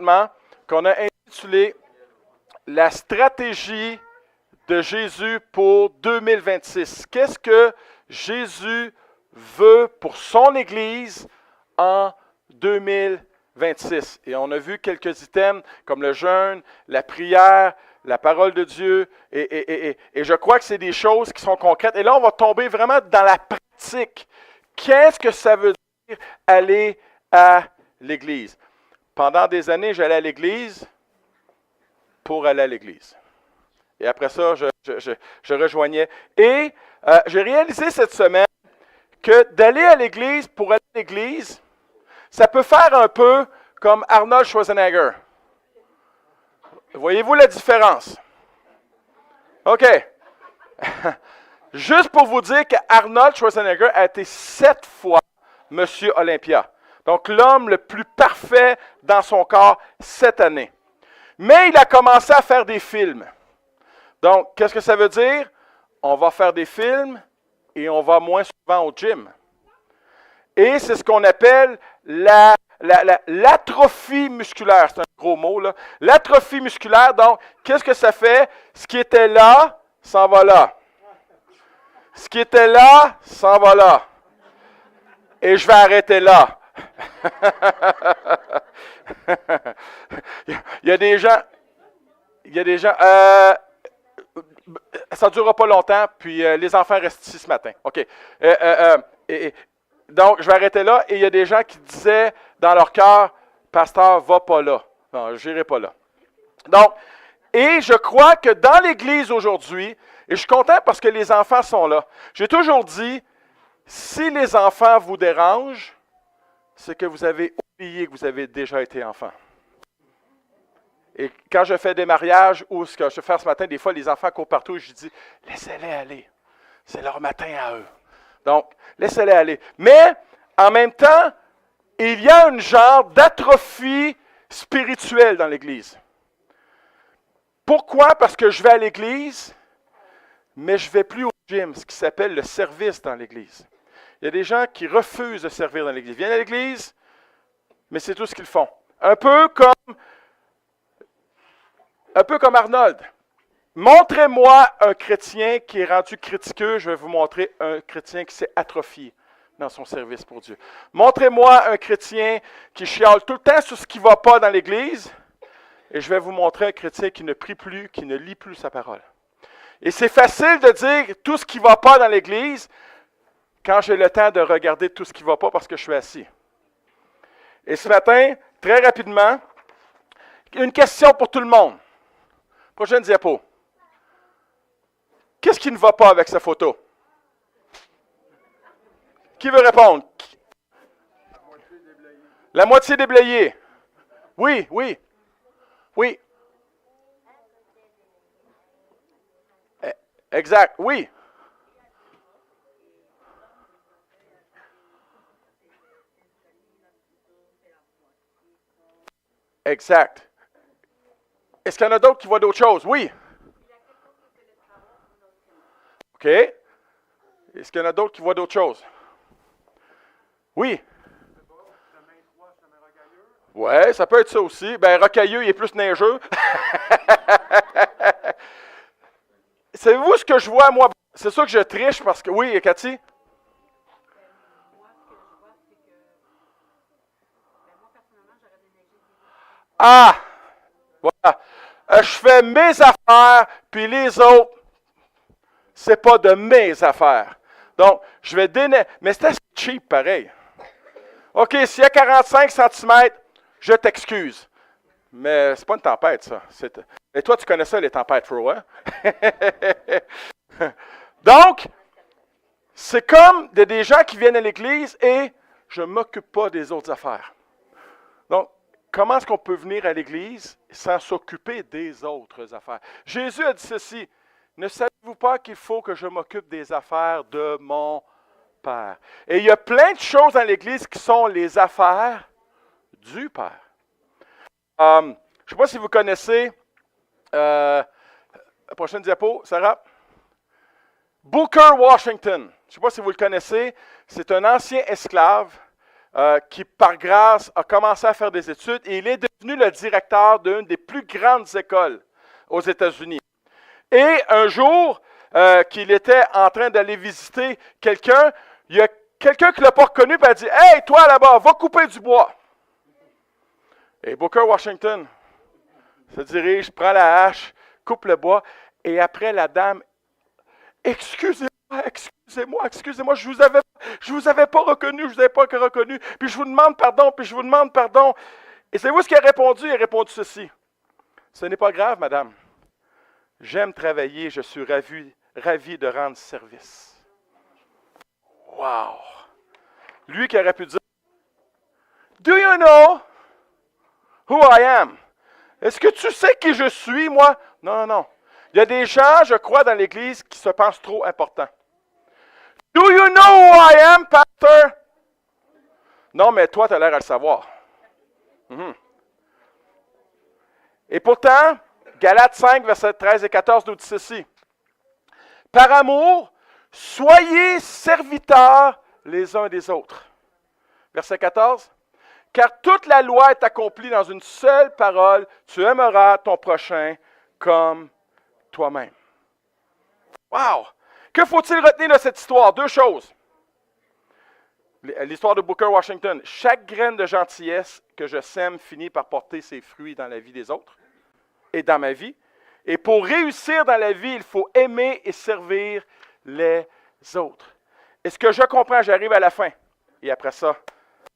présentement qu'on a intitulé La stratégie de Jésus pour 2026. Qu'est-ce que Jésus veut pour son Église en 2026? Et on a vu quelques items comme le jeûne, la prière, la parole de Dieu, et je crois que c'est des choses qui sont concrètes. Et là, on va tomber vraiment dans la pratique. Qu'est-ce que ça veut dire aller à l'Église? Pendant des années, j'allais à l'Église pour aller à l'Église. Et après ça, je rejoignais. Et j'ai réalisé cette semaine que d'aller à l'Église pour aller à l'Église, ça peut faire un peu comme Arnold Schwarzenegger. Voyez-vous la différence? OK. Juste pour vous dire qu'Arnold Schwarzenegger a été 7 fois Monsieur Olympia. Donc, l'homme le plus parfait dans son corps cette année. Mais il a commencé à faire des films. Donc, qu'est-ce que ça veut dire? On va faire des films et on va moins souvent au gym. Et c'est ce qu'on appelle l'atrophie musculaire. C'est un gros mot, là. L'atrophie musculaire, donc, qu'est-ce que ça fait? Ce qui était là, s'en va là. Ce qui était là, s'en va là. Et je vais arrêter là. Il y a des gens, ça ne durera pas longtemps, puis les enfants restent ici ce matin. OK. Donc, je vais arrêter là, et il y a des gens qui disaient dans leur cœur, Pasteur, va pas là. Non, je n'irai pas là. Donc, et je crois que dans l'Église aujourd'hui, et je suis content parce que les enfants sont là, j'ai toujours dit, si les enfants vous dérangent, c'est que vous avez oublié que vous avez déjà été enfant. Et quand je fais des mariages ou ce que je fais ce matin, des fois les enfants courent partout et je dis, laissez-les aller. C'est leur matin à eux. Donc, laissez-les aller. Mais, en même temps, il y a un genre d'atrophie spirituelle dans l'Église. Pourquoi? Parce que je vais à l'Église, mais je ne vais plus au gym, ce qui s'appelle le service dans l'Église. Il y a des gens qui refusent de servir dans l'Église. Ils viennent à l'Église, mais c'est tout ce qu'ils font. Un peu comme Arnold. Montrez-moi un chrétien qui est rendu critiqueux, je vais vous montrer un chrétien qui s'est atrophié dans son service pour Dieu. Montrez-moi un chrétien qui chiale tout le temps sur ce qui ne va pas dans l'Église, et je vais vous montrer un chrétien qui ne prie plus, qui ne lit plus sa parole. Et c'est facile de dire tout ce qui ne va pas dans l'Église quand j'ai le temps de regarder tout ce qui ne va pas parce que je suis assis. Et ce matin, très rapidement, une question pour tout le monde. Prochaine diapo. Qu'est-ce qui ne va pas avec sa photo? Qui veut répondre? La moitié déblayée. Oui, oui. Oui. Exact, oui. Exact. Est-ce qu'il y en a d'autres qui voient d'autres choses? Oui. OK. Est-ce qu'il y en a d'autres qui voient d'autres choses? Oui. Ouais, ça peut être ça aussi. Ben, rocailleux, il est plus neigeux. Savez-vous ce que je vois, moi? C'est ça que je triche parce que... Oui, Cathy? Ah! Voilà. Je fais mes affaires, puis les autres, c'est pas de mes affaires. Donc, je vais déneiger. Mais c'est assez cheap, pareil. OK, s'il y a 45 cm, je t'excuse. Mais c'est pas une tempête, ça. Et toi, tu connais ça, les tempêtes, Fro, hein? Donc, c'est comme des gens qui viennent à l'église et je ne m'occupe pas des autres affaires. Donc, comment est-ce qu'on peut venir à l'église sans s'occuper des autres affaires? Jésus a dit ceci, ne savez-vous pas qu'il faut que je m'occupe des affaires de mon Père? Et il y a plein de choses dans l'église qui sont les affaires du Père. Je ne sais pas si vous connaissez, la prochaine diapo, Sarah. Booker Washington, je ne sais pas si vous le connaissez, c'est un ancien esclave qui, par grâce, a commencé à faire des études et il est devenu le directeur d'une des plus grandes écoles aux États-Unis. Et un jour qu'il était en train d'aller visiter quelqu'un, il y a quelqu'un qui ne l'a pas reconnu et a dit « Hey, toi là-bas, va couper du bois! » Et Booker Washington se dirige, prend la hache, coupe le bois, et après la dame, « Excusez-moi, je vous avais pas reconnu, puis je vous demande pardon. » Et savez-vous ce qu'il a répondu? Il a répondu ceci. « Ce n'est pas grave, madame. J'aime travailler, je suis ravi de rendre service. » Wow! Lui qui aurait pu dire, « Do you know who I am? » Est-ce que tu sais qui je suis, moi? Non. Il y a des gens, je crois, dans l'Église qui se pensent trop importants. « Do you know who I am, pastor? » Non, mais toi, tu as l'air à le savoir. Et pourtant, Galates 5, versets 13 et 14 nous dit ceci. « Par amour, soyez serviteurs les uns des autres. » Verset 14. « Car toute la loi est accomplie dans une seule parole, tu aimeras ton prochain comme toi-même. » Wow! Que faut-il retenir de cette histoire? Deux choses. L'histoire de Booker Washington. Chaque graine de gentillesse que je sème finit par porter ses fruits dans la vie des autres et dans ma vie. Et pour réussir dans la vie, il faut aimer et servir les autres. Et ce que je comprends, j'arrive à la fin. Et après ça,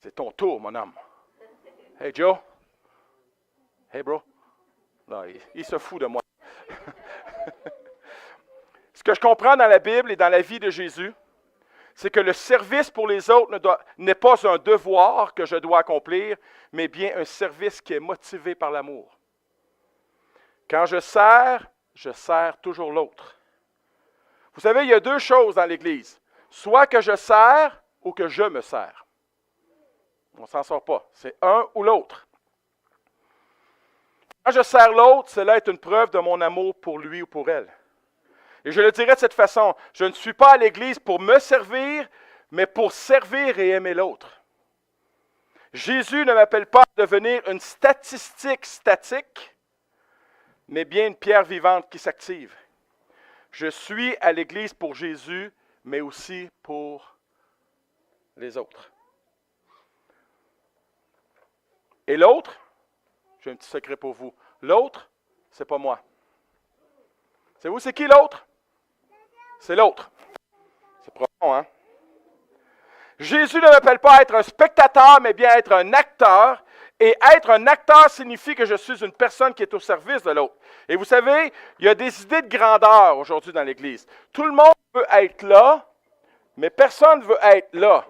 c'est ton tour, mon homme. Hey Joe. Hey bro. Non, il se fout de moi. Ce que je comprends dans la Bible et dans la vie de Jésus, c'est que le service pour les autres n'est pas un devoir que je dois accomplir, mais bien un service qui est motivé par l'amour. Quand je sers toujours l'autre. Vous savez, il y a deux choses dans l'Église. Soit que je sers ou que je me sers. On ne s'en sort pas. C'est un ou l'autre. Quand je sers l'autre, cela est une preuve de mon amour pour lui ou pour elle. Et je le dirais de cette façon, je ne suis pas à l'Église pour me servir, mais pour servir et aimer l'autre. Jésus ne m'appelle pas à devenir une statistique statique, mais bien une pierre vivante qui s'active. Je suis à l'Église pour Jésus, mais aussi pour les autres. Et l'autre, j'ai un petit secret pour vous. L'autre, c'est pas moi. Savez-vous, c'est qui l'autre? C'est l'autre. C'est profond, hein? Jésus ne m'appelle pas à être un spectateur, mais bien à être un acteur. Et être un acteur signifie que je suis une personne qui est au service de l'autre. Et vous savez, il y a des idées de grandeur aujourd'hui dans l'Église. Tout le monde veut être là, mais personne ne veut être là.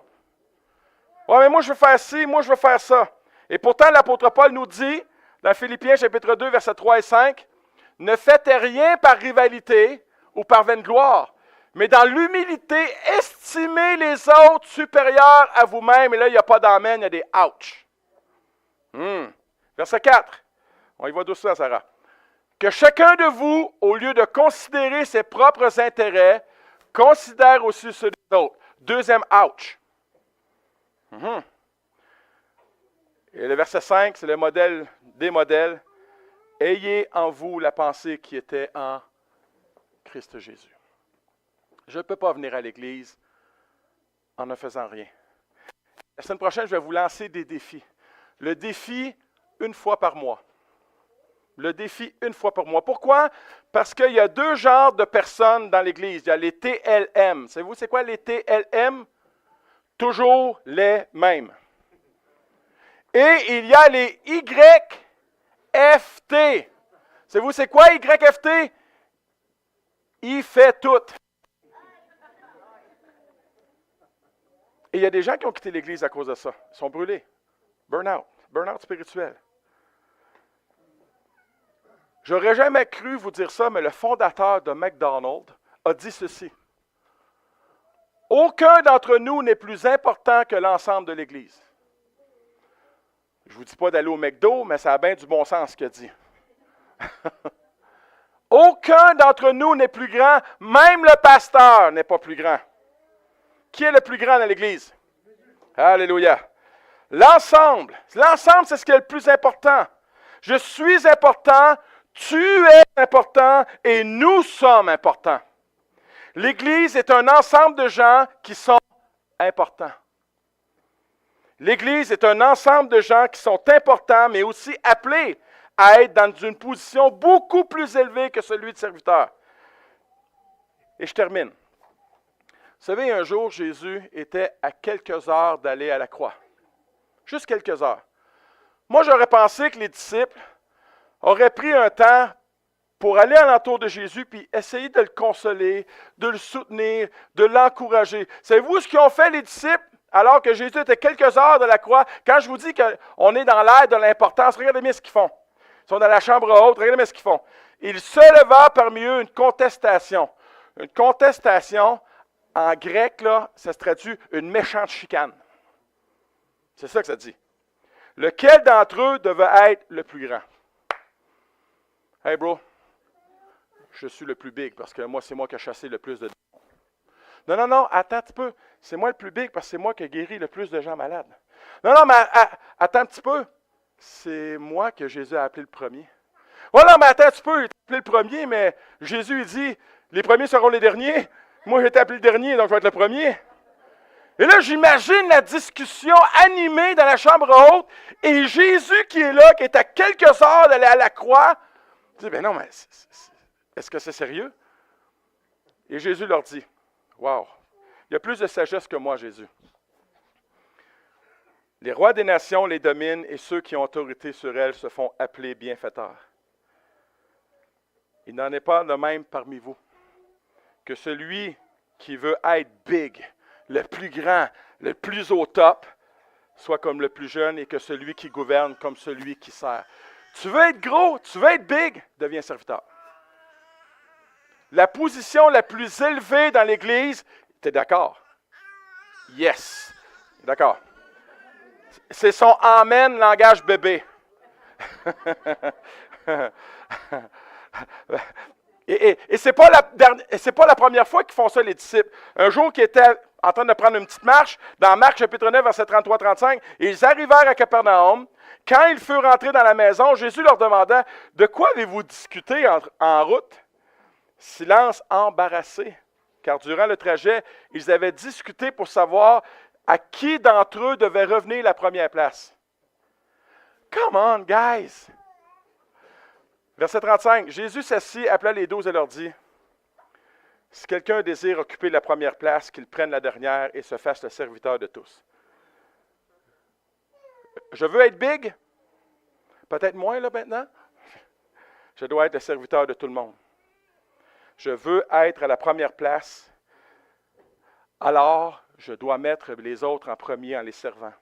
Ouais, mais moi je veux faire ci, moi je veux faire ça. Et pourtant, l'apôtre Paul nous dit, dans Philippiens chapitre 2, versets 3 et 5, « Ne faites rien par rivalité ou par vaine gloire, mais dans l'humilité, estimez les autres supérieurs à vous-même. » Et là, il n'y a pas d'amen, il y a des « ouch ». Verset 4. On y va doucement, Sarah. « Que chacun de vous, au lieu de considérer ses propres intérêts, considère aussi ceux des autres. » Deuxième « ouch ». Et le verset 5, c'est le modèle des modèles. « Ayez en vous la pensée qui était en Christ Jésus. » Je ne peux pas venir à l'Église en ne faisant rien. La semaine prochaine, je vais vous lancer des défis. Le défi, une fois par mois. Le défi, une fois par mois. Pourquoi? Parce qu'il y a deux genres de personnes dans l'Église. Il y a les TLM. Savez-vous, c'est quoi les TLM? Toujours les mêmes. Et il y a les YFT. Savez-vous, c'est quoi YFT? Il fait tout. Et il y a des gens qui ont quitté l'Église à cause de ça. Ils sont brûlés. Burn-out. Burn-out spirituel. J'aurais jamais cru vous dire ça, mais le fondateur de McDonald's a dit ceci. Aucun d'entre nous n'est plus important que l'ensemble de l'Église. Je ne vous dis pas d'aller au McDo, mais ça a bien du bon sens ce qu'il a dit. Aucun d'entre nous n'est plus grand, même le pasteur n'est pas plus grand. Qui est le plus grand dans l'Église? Alléluia. L'ensemble, c'est ce qui est le plus important. Je suis important, tu es important et nous sommes importants. L'Église est un ensemble de gens qui sont importants. L'Église est un ensemble de gens qui sont importants, mais aussi appelés à être dans une position beaucoup plus élevée que celui de serviteur. Et je termine. Vous savez, un jour, Jésus était à quelques heures d'aller à la croix. Juste quelques heures. Moi, j'aurais pensé que les disciples auraient pris un temps pour aller alentour de Jésus puis essayer de le consoler, de le soutenir, de l'encourager. Savez-vous ce qu'ils ont fait, les disciples, alors que Jésus était quelques heures de la croix? Quand je vous dis qu'on est dans l'ère de l'importance, regardez bien ce qu'ils font. Ils sont dans la chambre haute, regardez bien ce qu'ils font. Il se leva parmi eux une contestation. Une contestation, en grec, là, ça se traduit une méchante chicane. C'est ça que ça dit. Lequel d'entre eux devait être le plus grand? Hey bro, je suis le plus big parce que moi, c'est moi qui ai chassé le plus de démons. Non, attends un petit peu. C'est moi le plus big parce que c'est moi qui ai guéri le plus de gens malades. Non, mais attends un petit peu. C'est moi que Jésus a appelé le premier. Oh non, mais attends un petit peu. Il t'a appelé le premier, mais Jésus, il dit, les premiers seront les derniers. Moi, j'ai été appelé le dernier, donc je vais être le premier. Et là, j'imagine la discussion animée dans la chambre haute et Jésus qui est là, qui est à quelques heures d'aller à la croix. Il dit, ben non, mais est-ce que c'est sérieux? Et Jésus leur dit, wow, il y a plus de sagesse que moi, Jésus. Les rois des nations les dominent et ceux qui ont autorité sur elles se font appeler bienfaiteurs. Il n'en est pas de même parmi vous que celui qui veut être big, le plus grand, le plus au top, soit comme le plus jeune et que celui qui gouverne comme celui qui sert. Tu veux être gros, tu veux être big, deviens serviteur. La position la plus élevée dans l'Église, tu es d'accord? Yes. D'accord. C'est son amen langage bébé. Et ce n'est pas la première fois qu'ils font ça, les disciples. Un jour qu'ils étaient en train de prendre une petite marche, dans Marc chapitre 9, verset 33-35, ils arrivèrent à Capernaum. Quand ils furent rentrés dans la maison, Jésus leur demanda, « De quoi avez-vous discuté en route? » Silence embarrassé, car durant le trajet, ils avaient discuté pour savoir à qui d'entre eux devait revenir la première place. Come on, guys! Verset 35, Jésus s'assit, appela les 12 et leur dit, « Si quelqu'un désire occuper la première place, qu'il prenne la dernière et se fasse le serviteur de tous. » Je veux être big? Peut-être moins là maintenant. Je dois être le serviteur de tout le monde. Je veux être à la première place. Alors, je dois mettre les autres en premier en les servant.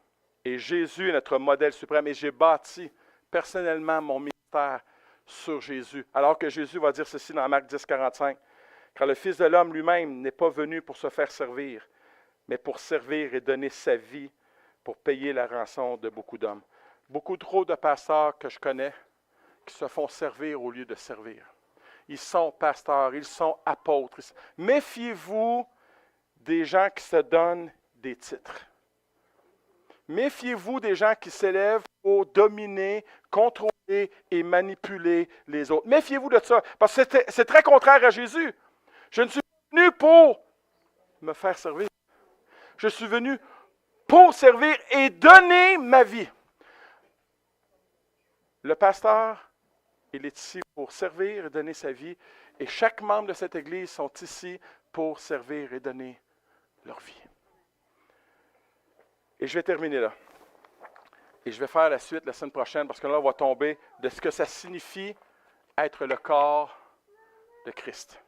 Et Jésus est notre modèle suprême. Et j'ai bâti personnellement mon ministère sur Jésus. Alors que Jésus va dire ceci dans Marc 10, 45. Car le Fils de l'homme lui-même n'est pas venu pour se faire servir, mais pour servir et donner sa vie pour payer la rançon de beaucoup d'hommes. Beaucoup trop de pasteurs que je connais qui se font servir au lieu de servir. Ils sont pasteurs, ils sont apôtres. Méfiez-vous des gens qui se donnent des titres. Méfiez-vous des gens qui s'élèvent pour dominer, contrôler et manipuler les autres. Méfiez-vous de ça, parce que c'est très contraire à Jésus. Je ne suis pas venu pour me faire servir. Je suis venu pour servir et donner ma vie. Le pasteur, il est ici pour servir et donner sa vie. Et chaque membre de cette Église sont ici pour servir et donner leur vie. Et je vais terminer là. Et je vais faire la suite la semaine prochaine parce que là, on va tomber de ce que ça signifie être le corps de Christ.